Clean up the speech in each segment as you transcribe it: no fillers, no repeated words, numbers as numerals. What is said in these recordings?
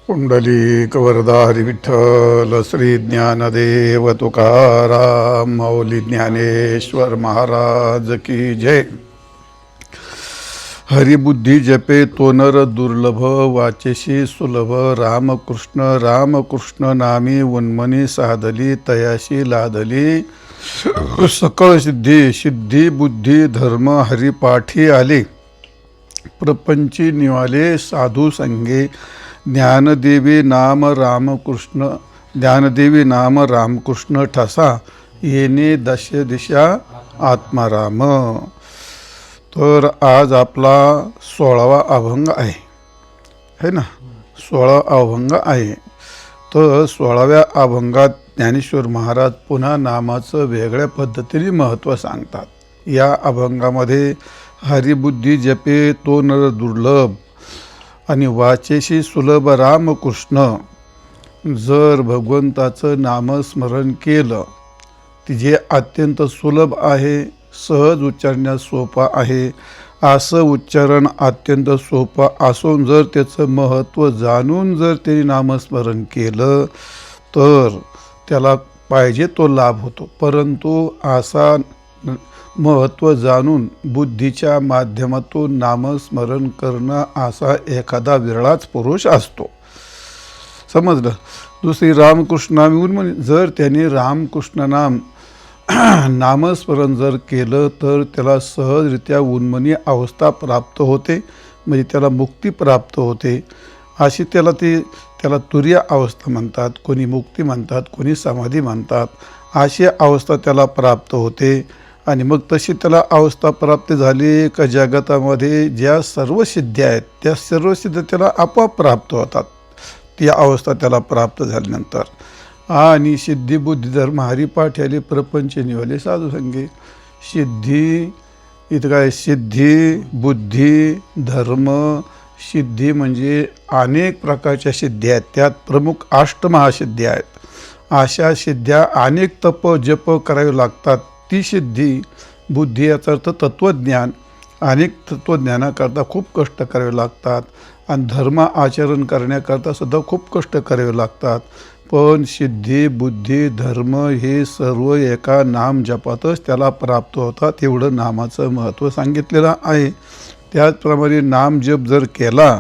पुंडलिक वरदा हरी विठ्ठल श्री ज्ञानदेव तुकाराम माऊली ज्ञानेश्वर महाराज की जय. हरिबुद्धी जपे तो नर दुर्लभ वाचेशी सुलभ रामकृष्ण रामकृष्ण नामी उन्मनी साधली तयाशी लादली सकळ सिद्धी सिद्धी बुद्धी धर्म हरिपाठी आले प्रपंची निवाले साधू संगे ज्ञानदेवी नाम रामकृष्ण ज्ञानदेवी नाम रामकृष्ण ठसा येणे दश दिशा आत्माराम. तर आज आपला 16वा अभंग आहे ना, 16 अभंग आहे. तर 16व्या अभंगात ज्ञानेश्वर महाराज पुन्हा नामाचं वेगळ्या पद्धतीने महत्त्व सांगतात. या अभंगामध्ये हरिबुद्धी जपे तो नर दुर्लभ आणि वाचेशी सुलभ रामकृष्ण. जर भगवंताचं नामस्मरण केलं ती जे अत्यंत सुलभ आहे, सहज उच्चारण्यास सोपा आहे. असं उच्चारण अत्यंत सोपं असून जर त्याचं महत्त्व जाणून जर ते नामस्मरण केलं तर त्याला पाहिजे तो लाभ होतो. परंतु असा महत्त्व जाणून बुद्धीच्या माध्यमातून नामस्मरण करणं असा एखादा विरळाच पुरुष असतो. समजलं. दुसरी रामकृष्ण जर त्याने रामकृष्ण नामस्मरण जर केलं तर त्याला सहजरित्या उन्मनी अवस्था प्राप्त होते, म्हणजे त्याला मुक्ती प्राप्त होते. अशी त्याला तुरीय अवस्था म्हणतात, कोणी मुक्ती म्हणतात, कोणी समाधी म्हणतात. अशी अवस्था त्याला प्राप्त होते. आणि मग तशी त्याला अवस्था प्राप्त झाली का जगतामध्ये ज्या सर्व सिद्ध्या आहेत त्या सर्व सिद्ध्या त्याला आपोआप प्राप्त होतात. ती अवस्था त्याला प्राप्त झाल्यानंतर आणि सिद्धी बुद्धी धर्म हरिपाठ आले प्रपंच निवले साधू संगे. सिद्धी इथं काय, सिद्धी बुद्धी धर्म. सिद्धी म्हणजे अनेक प्रकारच्या सिद्ध्या आहेत, त्यात प्रमुख अष्टमहासिद्ध्या आहेत. अशा सिद्ध्या अनेक तप जप करावे लागतात. ती सिद्धी बुद्धी याचा अर्थ तत्त्वज्ञान. अनेक तत्त्वज्ञानाकरता खूप कष्ट करावे लागतात आणि धर्म आचरण करण्याकरता सुद्धा खूप कष्ट करावे लागतात. पण सिद्धी बुद्धी धर्म हे सर्व एका नाम जपातच त्याला प्राप्त होतात. एवढं नामाचं महत्त्व सांगितलेलं आहे. त्याचप्रमाणे नाम जप जर केला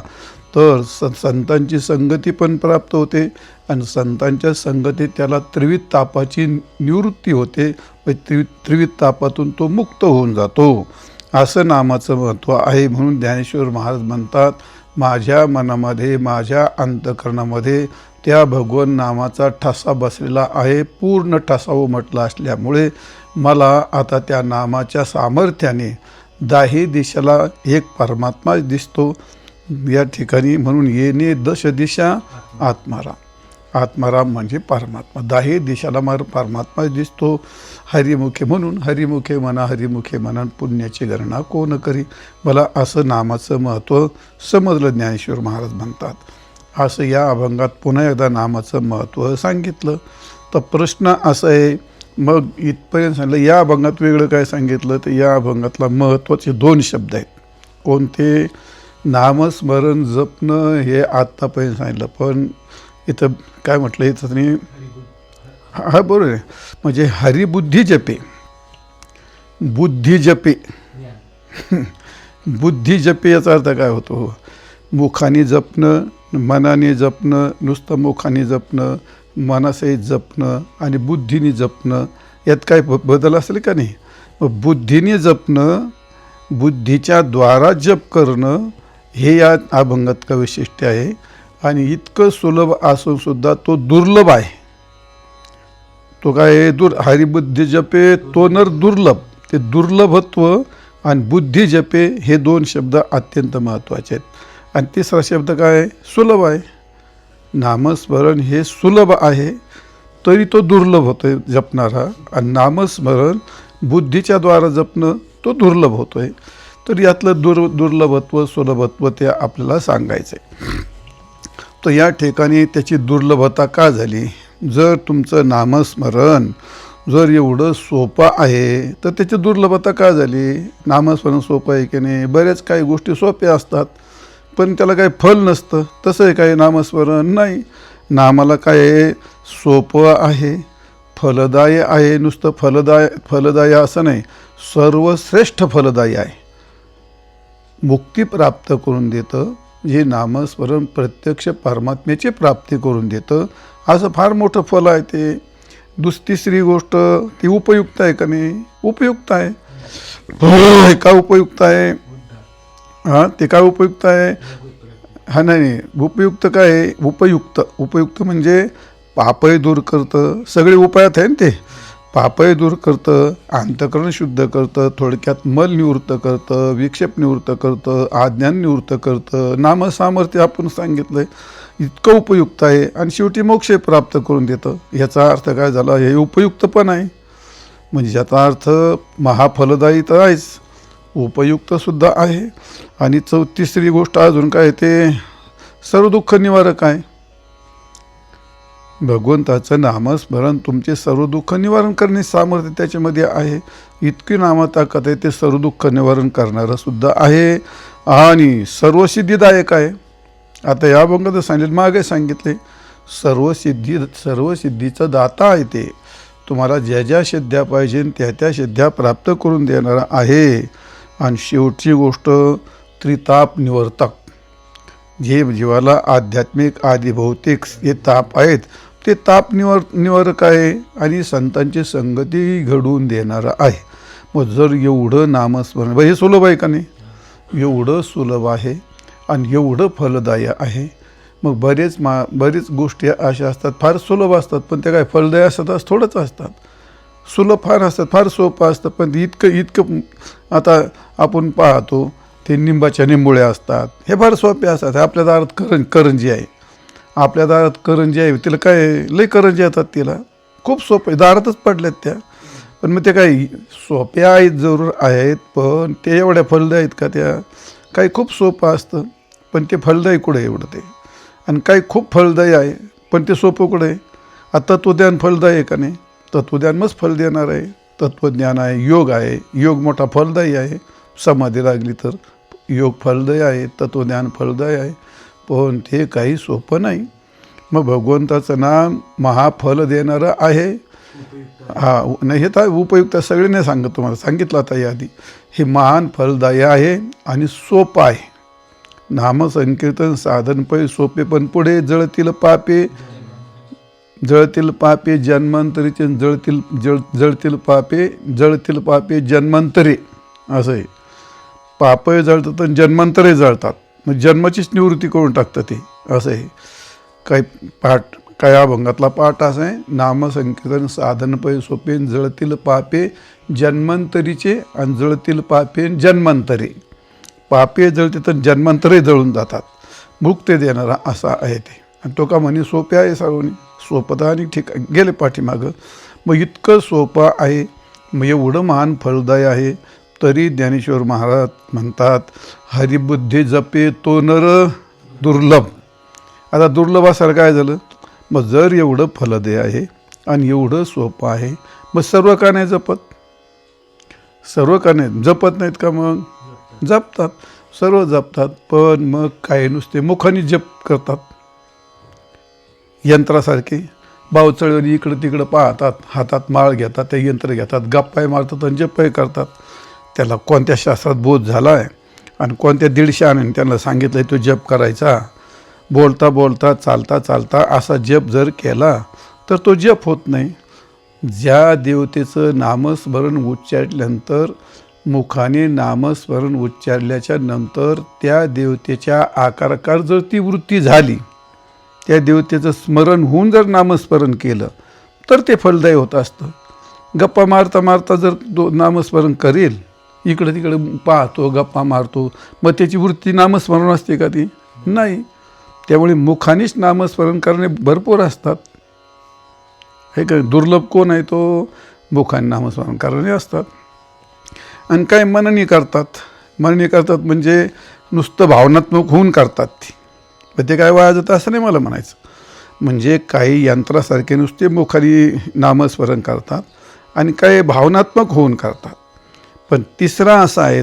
तर संतांची संगती पण प्राप्त होते आणि संतांच्या संगतीत त्याला त्रिविध तापाची निवृत्ती होते. त्रिविध तापातून तो मुक्त होऊन जातो. असं नामाचं महत्त्व आहे. म्हणून ज्ञानेश्वर महाराज म्हणतात, माझ्या मनामध्ये माझ्या अंतःकरणामध्ये त्या भगवान नामाचा ठसा बसलेला आहे. पूर्ण ठसा उमटला असल्यामुळे मला आता त्या नामाच्या सामर्थ्याने दाही दिशेला एक परमात्मा दिसतो या ठिकाणी. म्हणून येणे दश दिशा आत्माराम. आत्माराम म्हणजे परमात्मा. दाही दिशाला परमात्मा दिसतो हरिमुखे. म्हणून हरिमुखे म्हणा पुण्याची गणना कोण करी. मला असं नामाचं महत्त्व समजलं ज्ञानेश्वर महाराज म्हणतात. असं या अभंगात पुन्हा एकदा नामाचं महत्त्व सांगितलं. तर प्रश्न असा आहे, मग इथपर्यंत सांगितलं. या अभंगात वेगळं काय सांगितलं तर या अभंगातला महत्त्वाचे 2 शब्द आहेत. कोणते? नामस्मरण जपणं हे आत्तापर्यंत सांगितलं, पण इथं काय म्हटलं इथं हा बरोबर आहे. म्हणजे हरिबुद्धी जपे, बुद्धी जपे. बुद्धी जपे याचा अर्थ काय होतो? मुखाने जपणं, मनाने जपणं. नुसतं मुखाने जपणं, मनासहित जपणं आणि बुद्धीने जपणं यात काय बदल असेल का नाही? मग बुद्धीने जपणं, बुद्धीच्या द्वारा जप करणं हे या अभंगात का वैशिष्ट्य आहे. आणि इतकं सुलभ असून सुद्धा तो दुर्लभ आहे. तो काय हरिबुद्धी जपे तो नर दुर्लभ. ते दुर्लभत्व आणि बुद्धी जपे हे 2 शब्द अत्यंत महत्त्वाचे आहेत. आणि तिसरा शब्द काय? सुलभ आहे. नामस्मरण हे सुलभ आहे तरी तो दुर्लभ होतोय जपणारा, आणि नामस्मरण बुद्धीच्या द्वारा जपणं तो दुर्लभ होतोय. तर यातलं दुर्लभत्व सुलभत्व ते आपल्याला सांगायचं आहे. तर या ठिकाणी त्याची दुर्लभता का झाली? जर तुमचं नामस्मरण जर एवढं सोपं आहे तर त्याची दुर्लभता का झाली? नामस्मरण सोपं आहे की नाही? बऱ्याच काही गोष्टी सोप्या असतात पण त्याला काही फल नसतं. तसं आहे काही नामस्मरण नाही. नामाला काय सोपं आहे, फलदायी आहे. नुसतं फलदायी असं नाही, सर्वश्रेष्ठ फलदायी आहे. मुक्ती प्राप्त करून देतं. जे नामस्मरण प्रत्यक्ष परमात्म्याची प्राप्ती करून देतं, असं फार मोठं फल आहे ते. तिसरी गोष्ट ती उपयुक्त आहे का नाही? उपयुक्त आहे. का उपयुक्त आहे? हां, ते काय उपयुक्त आहे? हा नाही, उपयुक्त काय आहे? उपयुक्त म्हणजे पापही दूर करतं. सगळे उपायात आहे ना ते. पापही दूर करतं, अंतःकरण शुद्ध करतं, थोडक्यात मल निवृत्त करतं, विक्षेप निवृत्त करतं, अज्ञान निवृत्त करतं. नामसामर्थ्य आपण सांगितलं आहे, इतकं उपयुक्त आहे. आणि शेवटी मोक्ष प्राप्त करून देतं. याचा अर्थ काय झाला? हे उपयुक्त पण आहे, म्हणजे याचा अर्थ महाफलदायी तर आहेच, उपयुक्तसुद्धा आहे. आणि तिसरी गोष्ट अजून काय, ते सर्व दुःख निवारक आहे. भगवंताचं नामस्मरण तुमचे सर्व दुःख निवारण करणे सामर्थ्य त्याच्यामध्ये आहे. इतकी नामताकद आहे, ते सर्व दुःख निवारण करणारं सुद्धा आहे आणि सर्व सिद्धिदायक आहे. आता या अभंगात सांगितलं, मागे सांगितले, सर्व सिद्धीचं दाता आहे ते. तुम्हाला ज्या ज्या सिद्ध्या पाहिजे त्या त्या सिद्ध्या प्राप्त करून देणारा आहे. आणि शेवटची गोष्ट त्रिताप निवर्तक. जे जीवाला आध्यात्मिक आदी भौतिक हे ताप आहेत, ते ताप निवारक आहे आणि संतांची संगती घडवून देणारा आहे. मग जर एवढं नामस्मरण, हे सुलभ आहे का नाही? एवढं सुलभ आहे आणि एवढं फलदायी आहे. मग बरेच गोष्टी अशा असतात, फार सुलभ असतात, पण त्या काय फलदायी असतात थोडंच असतात. सुलभ फार असतात, फार सोपं असतं, पण इतकं आता आपण पाहतो ते निंबाच्या निंबोळ्या असतात, हे फार सोपे असतात. आपल्या दारात करंजी आहे, आपल्या दारात करंजी आहे, तिला काय लई करंजी येतात, तिला खूप सोपे दारातच पडल्यात त्या. पण मग ते काही सोप्या आहेत, जरूर आहेत, पण ते एवढ्या फलदायी आहेत का? त्या काही खूप सोपं असतं, पण ते फलदायी कुठे एवढं ते. आणि काही खूप फलदायी आहे, पण ते सोपं कुठे आहे? आता तत्वज्ञान फलदायी आहे का नाही? तत्वज्ञान मस्त फल देणार आहे. तत्वज्ञान आहे, योग आहे, योग मोठा फलदायी आहे. समाधी लागली तर योग फलदायी आहे, तत्वज्ञान फलदायी आहे, पण ते काही सोपं नाही. मग भगवंताचं नाम महाफल देणारं आहे. नाही, हे तर उपयुक्त सगळे नाही सांगत, तुम्हाला सांगितलं आता याआधी. हे महान फलदायी आहे आणि सोपं आहे. नामसंकीर्तन साधन पै सोपे, पण पुढे जळतील पापे जन्मांतरीचे, जळतील पापे जन्मांतरे, असं आहे. पापही जळतात आणि जन्मांतरे जळतात, मग जन्माचीच निवृत्ती करून टाकतं ते, असं आहे. काय अभंगातला पाठ असा आहे, नामसंकीर्तन साधन पै सोपे, जळतील पापे जन्मांतरीचे आणि जळतील पापे जन्मांतरे. पापे जळते तर जन्मांतरे जळून जातात. मुक्ती देणारा असा आहे ते. आणि तो का म्हणे सोपे आहे, सर्वांनी सोपं तर आणि ठीक गेले पाठीमागं. मग इतकं सोपं आहे, मग एवढं महान फलदायी आहे, तरी ज्ञानेश्वर महाराज म्हणतात, हरिबुद्धी जपे तो नर दुर्लभ. आता दुर्लभ असायला काय झालं? मग जर एवढं फलदायी आहे आणि एवढं सोपं आहे, मग सर्व का नाही जपत? सर्व का नाही जपत नाहीत का? मग जपतात, सर्व जपतात, पण मग काही नुसते मुखाने जप करतात, यंत्रासारखे बावचळी इकडं तिकडं पाहतात, हातात माळ घेतात, ते यंत्र घेतात, गप्पाही मारतात आणि जपही करतात. त्याला कोणत्या शास्त्रात बोध झाला आहे आणि कोणत्या 150 आणे त्यांना सांगितलं आहे तो जप करायचा. बोलता बोलता चालता चालता असा जप जर केला तर तो जप होत नाही. ज्या देवतेचं नामस्मरण उच्चारल्यानंतर, मुखाने नामस्मरण उच्चारल्याच्या नंतर त्या देवतेच्या आकाराकार जर ती वृत्ती झाली, त्या देवतेचं स्मरण होऊन जर नामस्मरण केलं तर ते फलदायी होत असतं. गप्पा मारता मारता जर नामस्मरण करेल, इकडं तिकडं पाहतो, गप्पा मारतो, मग त्याची वृत्ती नामस्मरण असते का? ती नाही. त्यामुळे मुखानेच नामस्मरण करणे भरपूर असतात. हे काय दुर्लभ कोण आहे? तो मुखाने नामस्मरण करणे असतात. आणि काय मननी करतात म्हणजे नुसतं भावनात्मक होऊन करतात ती, पण ते काय वाया जातं असं नाही मला म्हणायचं. म्हणजे काही यंत्रासारखे नुसते मुखाने नामस्मरण करतात आणि काही भावनात्मक होऊन करतात. पण तिसरा असा आहे,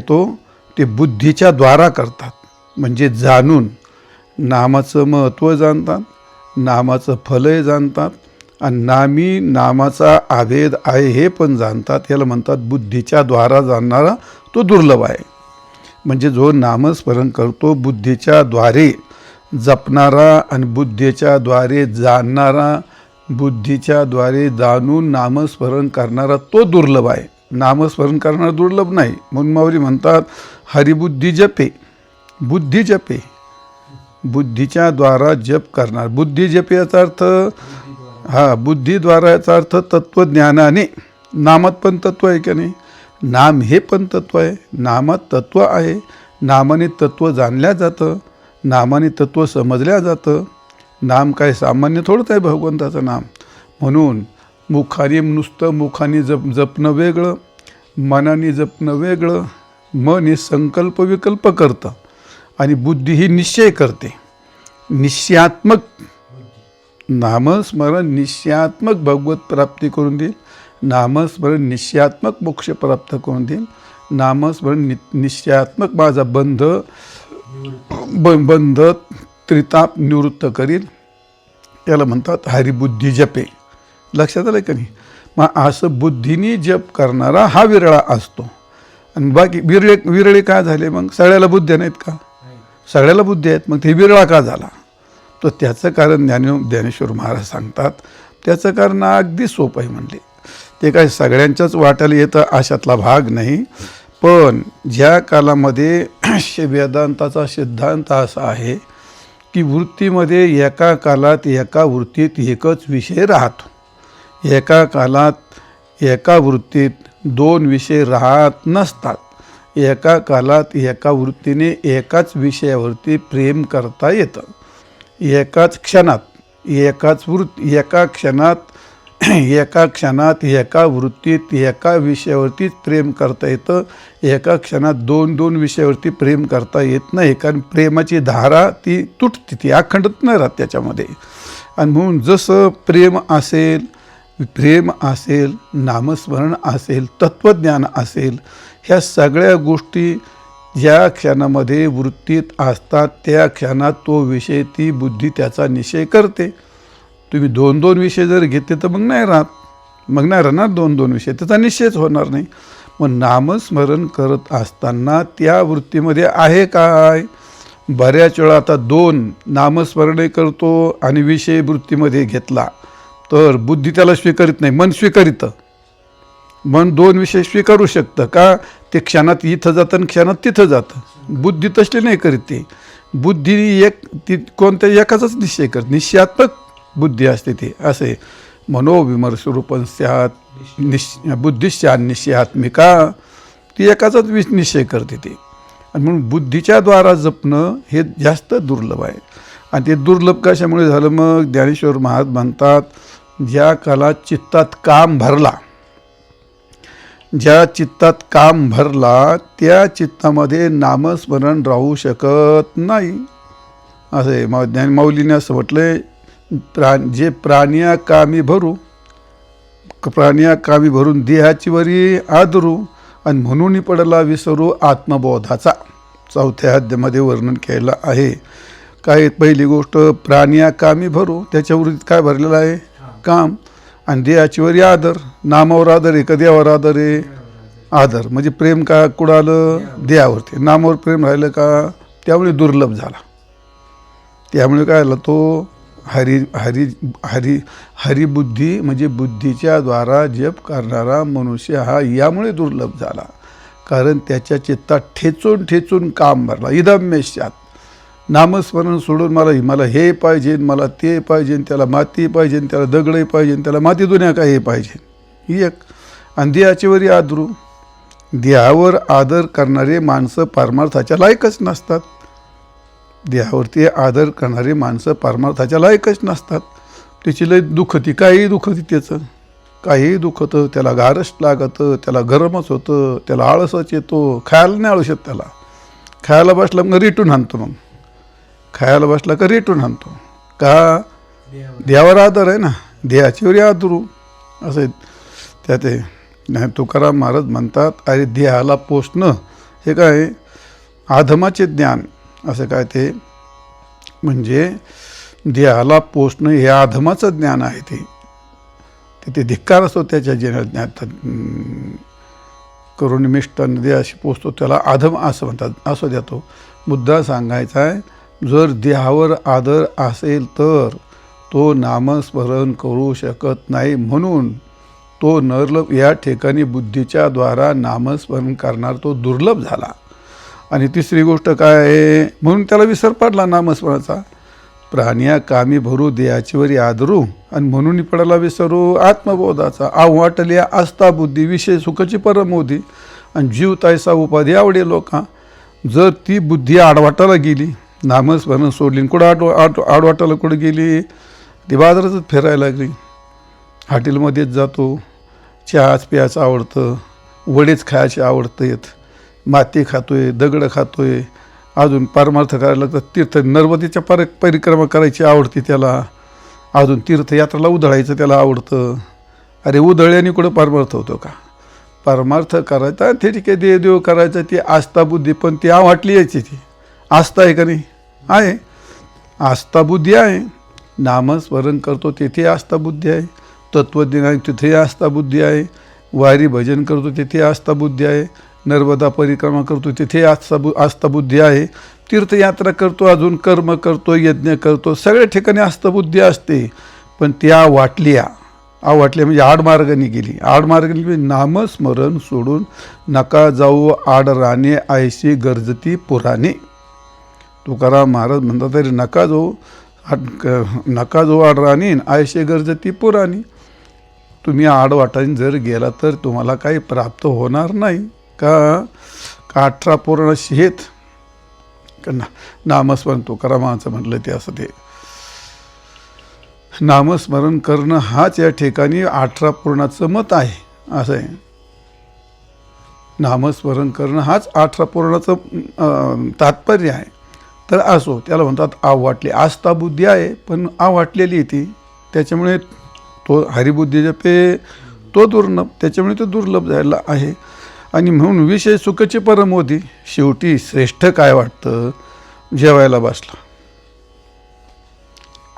ते बुद्धीच्या द्वारा करतात. म्हणजे जाणून नामाचं महत्त्व जाणतात, नामाचं फलही जाणतात आणि नामी नामाचा आभेद आहे हे पण जाणतात। याला म्हणतात बुद्धीच्या द्वारा जाणणारा तो दुर्लभ आहे। म्हणजे जो नामस्मरण करतो बुद्धीच्या द्वारे जपणारा आणि बुद्धीच्या द्वारे जाणणारा, बुद्धीच्या द्वारे जाणून नामस्मरण करणारा तो दुर्लभ आहे। नामस्मरण करणारा दुर्लभ नाही। म्हणून माऊली म्हणतात हरिबुद्धी जपे, बुद्धी जपे, बुद्धीच्या द्वारा जप करणार। बुद्धी जप याचा अर्थ बुद्धीद्वारा याचा अर्थ तत्वज्ञानाने। नामात पण तत्व आहे की नाही? नाम हे पण तत्व आहे, नामात तत्व आहे। नामाने तत्व जाणल्या जातं, नामाने तत्व समजल्या जातं। नाम काय सामान्य थोडंच आहे भगवंताचं नाम। म्हणून मुखाने नुसतं मुखाने जपणं वेगळं, मनाने जपणं वेगळं। मन हे संकल्प विकल्प करतं आणि बुद्धी ही निश्चय करते। निश्चयात्मक नामस्मरण निश्चयात्मक भगवत प्राप्ती करून देईल, नामस्मरण निश्चयात्मक मोक्ष प्राप्त करून देईल, नामस्मरण निश्चयात्मक माझा बंध त्रिताप निवृत्त करील। याला म्हणतात हरिबुद्धी जपे। लक्षात आलं का नाही? मग असं बुद्धीने जप करणारा हा विरळा असतो। आणि बाकी विरळे का झाले? मग सगळ्याला बुद्ध्या नाहीत का? सगळ्याला बुद्धी आहेत, मग ते विरळा का झाला? तर त्याचं कारण ज्ञानेश्वर महाराज सांगतात। त्याचं कारण अगदी सोपं आहे म्हणले। ते काय सगळ्यांच्याच वाट्याला येतं अशातला भाग नाही, पण ज्या कालामध्ये वेदांताचा सिद्धांत असा आहे की वृत्तीमध्ये एका कालात एका वृत्तीत एकच विषय राहतो, एका कालात एका वृत्तीत दोन विषय राहत नसतात, एका कालात एका वृत्तीने एकाच विषयावरती प्रेम करता येतं, एकाच क्षणात एका क्षणात एका वृत्तीत एका विषयावरतीच प्रेम करता येतं। एका क्षणात दोन विषयावरती प्रेम करता येत नाही, कारण प्रेमाची धारा ती तुटते, ती अखंडत नाही राहत त्याच्यामध्ये। आणि म्हणून जसं प्रेम असेल, नामस्मरण असेल, तत्त्वज्ञान असेल, ह्या सगळ्या गोष्टी ज्या क्षणामध्ये वृत्तीत असतात त्या क्षणात तो विषय ती बुद्धी त्याचा निश्चय करते। तुम्ही दोन विषय जर घेतले तर मग नाही राहणार दोन विषय, त्याचा निश्चयच होणार नाही। मग नामस्मरण करत असताना त्या वृत्तीमध्ये आहे काय? बऱ्याच वेळा आता दोन नामस्मरणे करतो आणि विषय वृत्तीमध्ये घेतला तर बुद्धी त्याला स्वीकारित नाही, मन स्वीकारितं। मन दोन विषय स्वीकारू शकतं का? ते क्षणात इथं जातं आणि क्षणात तिथं जातं। बुद्धी तसले नाही करीत। ते बुद्धी ती कोणत्या एकाचाच निश्चय करते, निश्चयात्मक बुद्धी असते ती। असे मनोविमर्श रूपं स्यात् बुद्धिश्च निश्चयात्मिका, ती एकाचाच निश्चय करते ती। आणि म्हणून बुद्धीच्या द्वारा जपणं हे जास्त दुर्लभ आहे। आणि ते दुर्लभ कशामुळे झालं? मग ज्ञानेश्वर महाराज म्हणतात ज्या कालात चित्तात काम भरला त्या चित्तामध्ये नामस्मरण राहू शकत नाही। असे माऊलीने असं म्हटलंय, जे प्राणिया कामी भरून देहाची वरी आदरू आणि म्हणून पडला विसरू आत्मबोधाचा। चौथ्या अध्यायामध्ये वर्णन केलं आहे। काय पहिली गोष्ट प्राणिया कामी भरू, त्याच्यावर काय भरलेलं आहे? काम। आणि देहाची वरी आदर, नामावर आदर आहे का देवावर आदर आहे? आदर म्हणजे प्रेम का कुठं आलं? देहावरती। नामावर प्रेम राहिलं का? त्यामुळे दुर्लभ झाला। त्यामुळे काय आलं? तो हरिबुद्धी म्हणजे बुद्धीच्या द्वारा जप करणारा मनुष्य हा यामुळे दुर्लभ झाला, कारण त्याच्या चित्तात ठेचून काम भरला। इदम्यस्यात्, नामस्मरण सोडून मला हे पाहिजे, मला ते पाहिजे, त्याला माती पाहिजे, त्याला दगडही पाहिजे, त्याला माती दुनिया काय हे पाहिजे, ही एक। आणि देहाची वरी आदरू, देहावर आदर करणारे माणसं परमार्थाच्या लायकच नसतात। देहावरती आदर करणारे माणसं परमार्थाच्या लायकच नसतात। त्याची लय दुखती, काहीही दुखती, त्याचं काहीही दुखतं, त्याला गारच लागतं, त्याला गरमच होतं, त्याला आळसच येतो, खायला नाही आळस येत त्याला। खायला बसला मग रेटून आणतो, मग खायला बसला का रेटून आणतो का? देवावर आदर आहे ना, देहाची वरी आदरू असं त्यात नाही। तुकाराम महाराज म्हणतात अरे देहाला पोसणं हे काय? अधमाचे ज्ञान, असं काय ते म्हणजे देहाला पोचणं हे अधमाचं ज्ञान आहे. ते धिक्कार असतो त्याच्या ज्ञानात. करुणिमिष्टानं देहाशी पोचतो त्याला अधम असं म्हणतात. असं देतो मुद्दा सांगायचा आहे. जर देहावर आदर असेल तर तो नामस्मरण करू शकत नाही, म्हणून तो नरलभ या ठिकाणी बुद्धीच्या द्वारा नामस्मरण करणार तो दुर्लभ झाला. आणि तिसरी गोष्ट काय आहे, म्हणून त्याला विसर पडला नामस्मरणाचा. प्राण्या कामी भरू देहाची वरी आदरू, आणि म्हणून पडाला विसरू आत्मबोधाचा. वाटल्या आस्था बुद्धी विषय सुखाची परमोधी, आणि जीव तैसा उपाधी आवडे लोका. जर ती बुद्धी आडवाटाला गेली, नामस्मरण सोडली, कुठं आडवाटाला कुठं गेली, ती बाजारातच फिरायला लागली. हॉटेलमध्येच जातो, चहाच प्यायचं आवडतं, वडेच खायचे आवडतात, माती खातोय, दगडं खातोय, अजून परमार्थ करायला लागतात. तीर्थ नर्मदेच्या परिक्रमा करायची आवडते त्याला, अजून तीर्थयात्राला उधळायचं त्याला आवडतं. अरे उधळल्याने कुठं परमार्थ होतो का? परमार्थ करायचा ते ठीक आहे, देव करायचं, ती आस्था बुद्धी, पण ती वाटली यायची. ती आस्था आहे का नाही? आहे, आस्था बुद्धी आहे. नामस्मरण करतो तेथे आस्था बुद्धी आहे, तत्वज्ञान तिथे आस्था बुद्धी आहे, वारी भजन करतो तिथे आस्था बुद्धी आहे, नर्मदा परिक्रमा करतो तिथे आस्था बुद्धी आहे, तीर्थयात्रा करतो, अजून कर्म करतो, यज्ञ करतो, सगळ्या ठिकाणी आस्था बुद्धी असते. पण त्या वाटल्या म्हणजे आडमार्गाने गेली. आडमार्गाने गेली. नामस्मरण सोडून नका जाऊ आड राणे, ऐशी गरजती पुराणे. तुकाराम महाराज म्हणतात तरी नका जाऊ आड राणी, ऐशी गरजती पुराणी. तुम्ही आडवाटाने जर गेला तर तुम्हाला काही प्राप्त होणार नाही का? 18 पूर्ण शेत नामस्मरण तुकारामाचं म्हटलं ते असं. ते नामस्मरण करणं हाच या ठिकाणी 18 पूर्णाचं मत आहे. असं आहे, नामस्मरण करणं हाच 18 पूर्णाचं तात्पर्य आहे. तर असो, त्याला म्हणतात वाटली. आस्था बुद्धी आहे पण वाटलेली ती, त्याच्यामुळे तो हरिबुद्धी जपे तो दुर्लभ, त्याच्यामुळे तो दुर्लभ झालेला आहे. आणि म्हणून विषय सुखाची परमोधी. शेवटी श्रेष्ठ काय वाटतं? जेवायला बसला,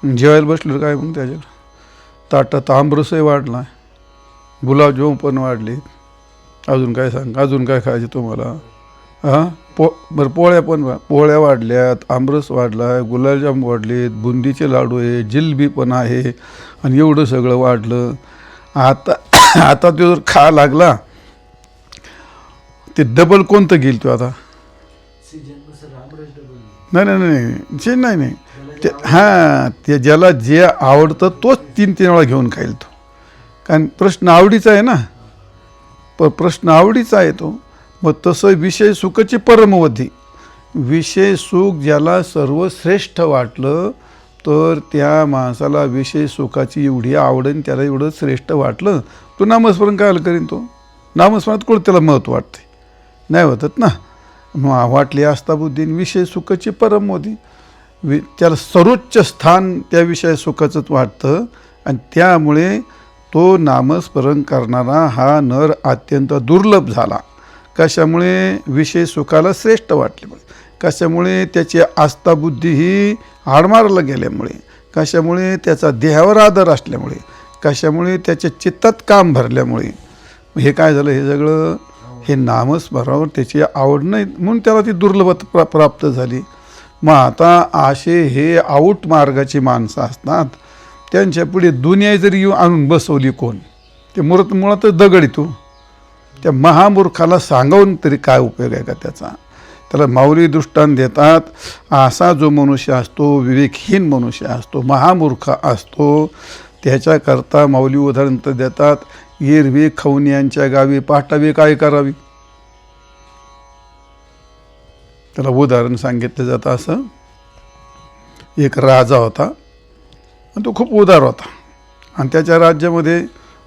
जेवायला बसलं काय मग त्याच्याकडं ताटात आमरसही वाढला, गुलाबजाम पण वाढले, अजून काय सांग, अजून काय खायचे तुम्हाला? बरं पोळ्या वाढल्यात, आमरस वाढला आहे, गुलाबजाम वाढलेत, बुंदीचे लाडू आहे, जिलबी पण आहे, आणि एवढं सगळं वाढलं. आता तो जर खा लागला ते डबल कोणतं घेईल तो आता? नाही ते ते ज्याला जे आवडतं तोच 3-3 वेळा घेऊन खाईल तो. कारण प्रश्न आवडीचा आहे ना, प्रश्न आवडीचा आहे तो. मग तसं विषय सुखाची परमवधी. विषय सुख ज्याला सर्वश्रेष्ठ वाटलं तर त्या माणसाला विषय सुखाची एवढी आवडेल, त्याला एवढं श्रेष्ठ वाटलं, तो नामस्मरण काय करीन? तो नामस्मरणात कोण त्याला महत्त्व वाटते? नाही होतात ना. मग वाटली आस्था बुद्धी विषय सुखाची परमोधी. त्याला सर्वोच्च स्थान त्या विषय सुखाचंच वाटतं, आणि त्यामुळे तो नामस्मरण करणारा हा नर अत्यंत दुर्लभ झाला. कशामुळे? विषय सुखाला श्रेष्ठ वाटल्यामुळे. कशामुळे? त्याची आस्था बुद्धी ही आडमारला गेल्यामुळे. कशामुळे? त्याचा देहावर आदर असल्यामुळे. कशामुळे? त्याच्या चित्तात काम भरल्यामुळे. हे काय झालं? हे सगळं हे नामस्मरणावर त्याची आवड नाही, म्हणून त्याला ती दुर्लभता प्राप्त झाली. मग आता असे हे आऊट मार्गाची माणसं असतात, त्यांच्या पुढे दुनिया जरी येऊन आणून बसवली कोण, ते मुळातच दगड येतो. त्या महामूर्खाला सांगावून तरी काय उपयोग आहे का त्याचा? त्याला माऊली दृष्टांत देतात. असा जो मनुष्य असतो, विवेकहीन मनुष्य असतो, महामूर्ख असतो, त्याच्याकरता माऊली उदाहरण तर देतात. एरवी खवण्यांच्या गावी पाठावी काय करावी, त्याला उदाहरण सांगितलं जातं. असं एक राजा होता, आणि तो खूप उदार होता, आणि त्याच्या राज्यामध्ये